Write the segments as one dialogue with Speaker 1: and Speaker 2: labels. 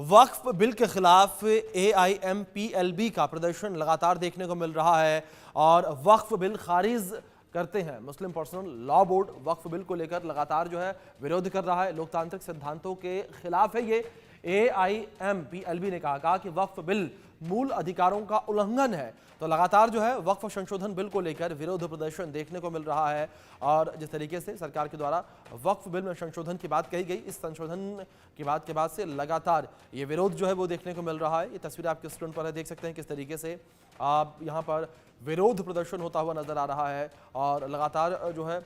Speaker 1: वक्फ bill के खिलाफ AIMPLB का प्रदर्शन लगातार देखने को मिल रहा है और वक्फ बिल खारिज करते हैं मुस्लिम पर्सनल लॉ बोर्ड। वक्फ बिल को लेकर लगातार जो है विरोध कर रहा है, लोकतांत्रिक सिद्धांतों के खिलाफ है ये। AIMPLB ने कहा कि वक्फ बिल मूल अधिकारों का उल्लंघन है, तो लगातार जो है वक्फ संशोधन बिल को लेकर विरोध प्रदर्शन देखने को मिल रहा है। और जिस तरीके से सरकार के द्वारा वक्फ बिल में संशोधन की बात कही गई, इस संशोधन की बात के बाद से लगातार ये विरोध जो है वो देखने को मिल रहा है। ये तस्वीर आपके स्क्रीन पर है, देख सकते हैं किस तरीके से आप यहाँ पर विरोध प्रदर्शन होता हुआ नजर आ रहा है और लगातार जो है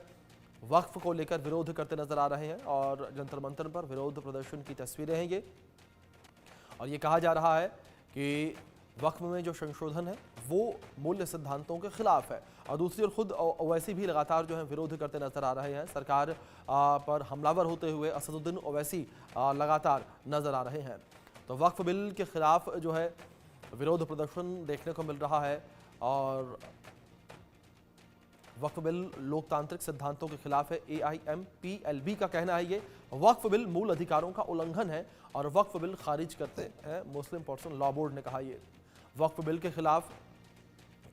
Speaker 1: वक्फ को लेकर विरोध करते नजर आ रहे हैं और जंतर मंतर पर विरोध प्रदर्शन की तस्वीरें हैं ये। और ये कहा जा रहा है कि वक्फ में जो संशोधन है वो मूल्य सिद्धांतों के खिलाफ है। और दूसरी ओर खुद ओवैसी भी लगातार जो है विरोध करते नजर आ रहे हैं। सरकार पर हमलावर होते हुए असदुद्दीन ओवैसी लगातार नजर आ रहे हैं। तो वक्फ बिल के खिलाफ जो है विरोध प्रदर्शन देखने को मिल रहा है और वक्फ बिल लोकतांत्रिक सिद्धांतों के खिलाफ है। AIMPLB का कहना है ये वक्फ बिल मूल अधिकारों का उल्लंघन है और वक्फ बिल खारिज करते हैं मुस्लिम पर्सनल लॉ बोर्ड ने कहा। ये वक्फ बिल के खिलाफ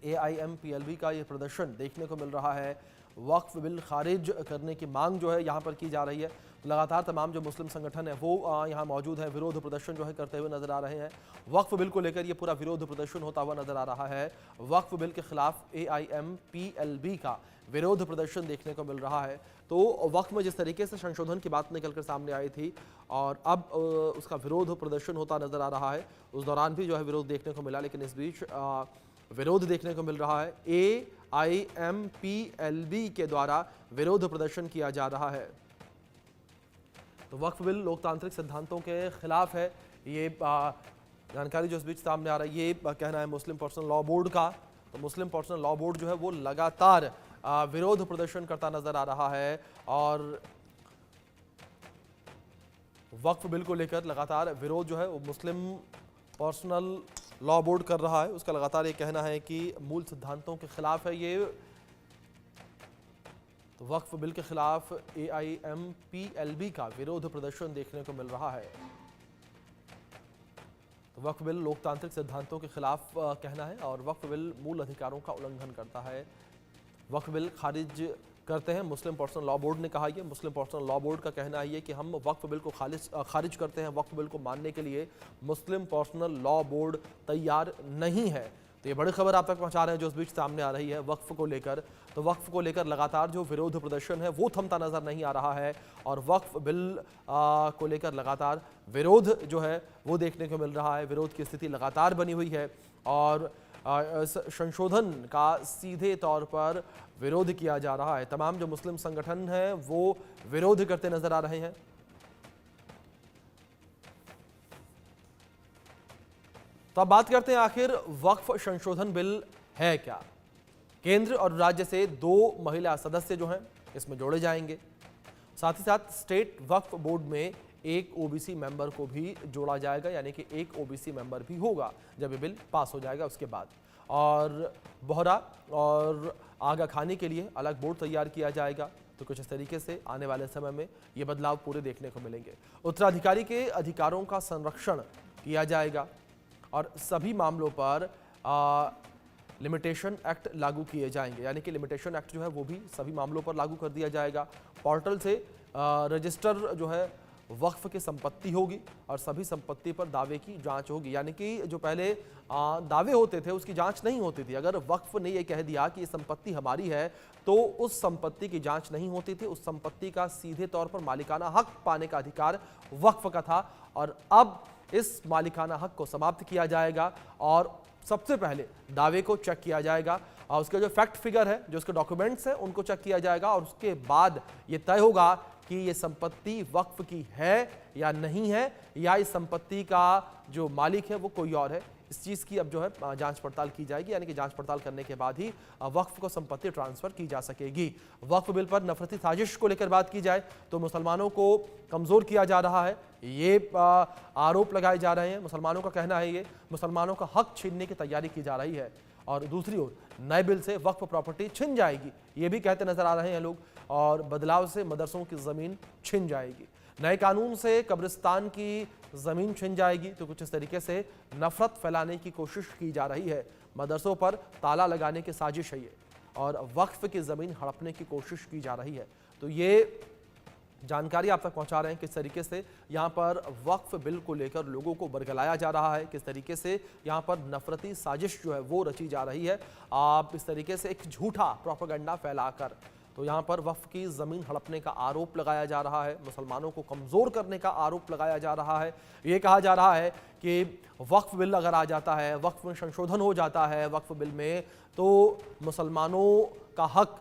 Speaker 1: AIMPLB का ये प्रदर्शन देखने को मिल रहा है। वक्फ बिल खारिज करने की मांग जो है यहाँ पर की जा रही है। लगातार तमाम जो मुस्लिम संगठन है वो यहाँ मौजूद है, विरोध प्रदर्शन जो है करते हुए नजर आ रहे हैं। वक्फ बिल को लेकर ये पूरा विरोध प्रदर्शन होता हुआ नजर आ रहा है। वक्फ बिल के खिलाफ AIMPLB का विरोध प्रदर्शन देखने को मिल रहा है। तो वक्फ में जिस तरीके से संशोधन की बात निकलकर सामने आई थी और अब उसका विरोध प्रदर्शन होता नजर आ रहा है, उस दौरान भी जो है विरोध देखने को मिला, लेकिन इस बीच विरोध देखने को मिल रहा है। AIMPLB के द्वारा विरोध प्रदर्शन किया जा रहा है। तो वक्फ बिल लोकतांत्रिक सिद्धांतों के खिलाफ है, ये जानकारी जो इस बीच सामने आ रही है। ये कहना है मुस्लिम पर्सनल लॉ बोर्ड का। तो मुस्लिम पर्सनल लॉ बोर्ड जो है वो लगातार विरोध प्रदर्शन करता नजर आ रहा है और वक्फ बिल को लेकर लगातार विरोध जो है वो मुस्लिम पर्सनल लॉ बोर्ड कर रहा है। उसका लगातार ये कहना है कि मूल सिद्धांतों के खिलाफ है ये। तो वक्फ बिल के खिलाफ AIMPLB का विरोध प्रदर्शन देखने को मिल रहा है। तो वक्फ बिल लोकतांत्रिक सिद्धांतों के खिलाफ कहना है और वक्फ बिल मूल अधिकारों का उल्लंघन करता है। वक्फ बिल खारिज करते हैं मुस्लिम पर्सनल लॉ बोर्ड ने कहा। ये मुस्लिम पर्सनल लॉ बोर्ड का कहना है कि हम वक्फ बिल को खारिज करते हैं। वक्फ बिल को मानने के लिए मुस्लिम पर्सनल लॉ बोर्ड तैयार नहीं है। तो ये बड़ी खबर आप तक पहुंचा रहे हैं जो इस बीच सामने आ रही है वक्फ को लेकर। तो वक्फ को लेकर लगातार जो विरोध प्रदर्शन है वो थमता नजर नहीं आ रहा है और वक्फ बिल को लेकर लगातार विरोध जो है वो देखने को मिल रहा है। विरोध की स्थिति लगातार बनी हुई है और संशोधन का सीधे तौर पर विरोध किया जा रहा है। तमाम जो मुस्लिम संगठन हैं वो विरोध करते नजर आ रहे हैं। तो अब बात करते हैं आखिर वक्फ संशोधन बिल है क्या। केंद्र और राज्य से 2 महिला सदस्य जो हैं इसमें जोड़े जाएंगे। साथ ही साथ स्टेट वक्फ बोर्ड में एक OBC मेंबर को भी जोड़ा जाएगा, यानी कि एक OBC मेंबर भी होगा जब ये बिल पास हो जाएगा उसके बाद। और बोहरा और आगा खानी के लिए अलग बोर्ड तैयार किया जाएगा। तो कुछ इस तरीके से आने वाले समय में ये बदलाव पूरे देखने को मिलेंगे। उत्तराधिकारी के अधिकारों का संरक्षण किया जाएगा और सभी मामलों पर लिमिटेशन एक्ट लागू किए जाएंगे, यानी कि लिमिटेशन एक्ट जो है वो भी सभी मामलों पर लागू कर दिया जाएगा। पोर्टल से रजिस्टर जो है वक्फ की संपत्ति होगी और सभी संपत्ति पर दावे की जांच होगी, यानी कि जो पहले दावे होते थे उसकी जांच नहीं होती थी। अगर वक्फ ने ये कह दिया कि ये संपत्ति हमारी है तो उस संपत्ति की जांच नहीं होती थी। उस संपत्ति का सीधे तौर पर मालिकाना हक पाने का अधिकार वक्फ का था और अब इस मालिकाना हक को समाप्त किया जाएगा और सबसे पहले दावे को चेक किया जाएगा और उसके जो फैक्ट फिगर है, जो उसके डॉक्यूमेंट्स हैं उनको चेक किया जाएगा और उसके बाद ये तय होगा कि ये संपत्ति वक्फ की है या नहीं है, या इस संपत्ति का जो मालिक है वो कोई और है। इस चीज़ की अब जो है जांच पड़ताल की जाएगी, यानी कि जांच पड़ताल करने के बाद ही वक्फ को संपत्ति ट्रांसफर की जा सकेगी। वक्फ बिल पर नफरती साजिश को लेकर बात की जाए तो मुसलमानों को कमज़ोर किया जा रहा है, ये आरोप लगाए जा रहे हैं। मुसलमानों का कहना है ये मुसलमानों का हक छीनने की तैयारी की जा रही है और दूसरी ओर नए बिल से वक्फ प्रॉपर्टी छिन जाएगी, ये भी कहते नजर आ रहे हैं लोग, और बदलाव से मदरसों की ज़मीन छिन जाएगी। नए कानून से कब्रिस्तान की ज़मीन छिन जाएगी, तो कुछ इस तरीके से नफरत फैलाने की कोशिश की जा रही है। मदरसों पर ताला लगाने की साजिश है ये, और वक्फ की ज़मीन हड़पने की कोशिश की जा रही है। तो ये जानकारी आप तक पहुंचा रहे हैं किस तरीके से यहां पर वक्फ बिल को लेकर लोगों को बरगलाया जा रहा है, किस तरीके से यहां पर नफरती साजिश जो है वो रची जा रही है। आप इस तरीके से एक झूठा प्रोपेगेंडा फैलाकर तो यहां पर वक्फ की ज़मीन हड़पने का आरोप लगाया जा रहा है, मुसलमानों को कमज़ोर करने का आरोप लगाया जा रहा है। ये कहा जा रहा है कि वक्फ बिल अगर आ जाता है, वक्फ में संशोधन हो जाता है वक्फ बिल में, तो मुसलमानों का हक